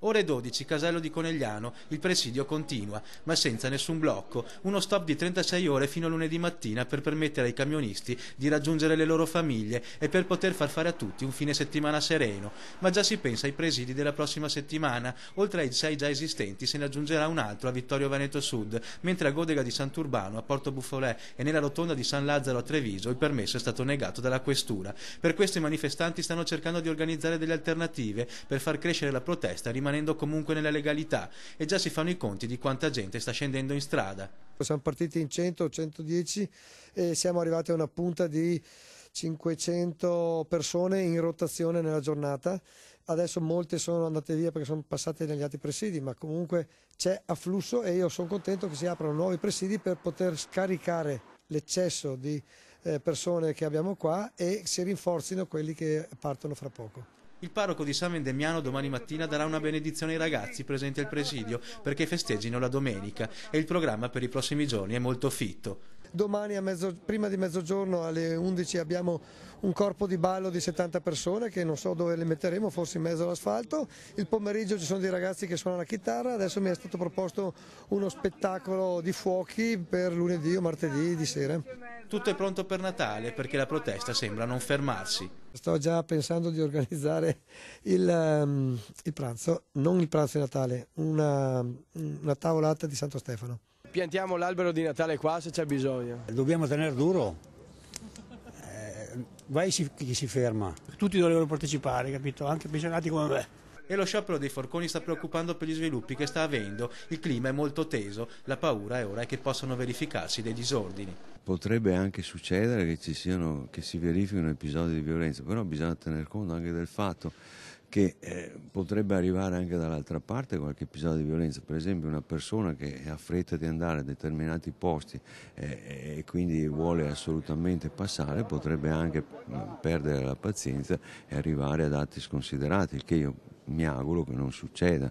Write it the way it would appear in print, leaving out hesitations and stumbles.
Ore 12, casello di Conegliano, il presidio continua, ma senza nessun blocco, uno stop di 36 ore fino a lunedì mattina per permettere ai camionisti di raggiungere le loro famiglie e per poter far fare a tutti un fine settimana sereno. Ma già si pensa ai presidi della prossima settimana, oltre ai 6 già esistenti se ne aggiungerà un altro a Vittorio Veneto Sud, mentre a Godega di Sant'Urbano, a Porto Buffolè e nella rotonda di San Lazzaro a Treviso il permesso è stato negato dalla questura. Per questo i manifestanti stanno cercando di organizzare delle alternative per far crescere la protesta rimanendo comunque nella legalità e già si fanno i conti di quanta gente sta scendendo in strada. Siamo partiti in 100-110 e siamo arrivati a una punta di 500 persone in rotazione nella giornata. Adesso molte sono andate via perché sono passate negli altri presidi, ma comunque c'è afflusso e io sono contento che si aprano nuovi presidi per poter scaricare l'eccesso di persone che abbiamo qua e si rinforzino quelli che partono fra poco. Il parroco di San Vendemiano domani mattina darà una benedizione ai ragazzi presenti al presidio perché festeggino la domenica e il programma per i prossimi giorni è molto fitto. Domani prima di mezzogiorno alle 11 abbiamo un corpo di ballo di 70 persone che non so dove le metteremo, forse in mezzo all'asfalto. Il pomeriggio ci sono dei ragazzi che suonano la chitarra, adesso mi è stato proposto uno spettacolo di fuochi per lunedì o martedì di sera. Tutto è pronto per Natale perché la protesta sembra non fermarsi. Sto già pensando di organizzare il pranzo, non il pranzo di Natale, una tavolata di Santo Stefano. Piantiamo l'albero di Natale qua se c'è bisogno. Dobbiamo tenere duro, vai chi si ferma. Tutti dovrebbero partecipare, capito? Anche pensionati come me. E lo sciopero dei forconi sta preoccupando per gli sviluppi che sta avendo, il clima è molto teso, la paura è ora che possano verificarsi dei disordini. Potrebbe anche succedere che si verifichino episodi di violenza, però bisogna tener conto anche del fatto che potrebbe arrivare anche dall'altra parte qualche episodio di violenza, per esempio una persona che ha fretta di andare a determinati posti e quindi vuole assolutamente passare, potrebbe anche perdere la pazienza e arrivare ad atti sconsiderati, il che io mi auguro che non succeda.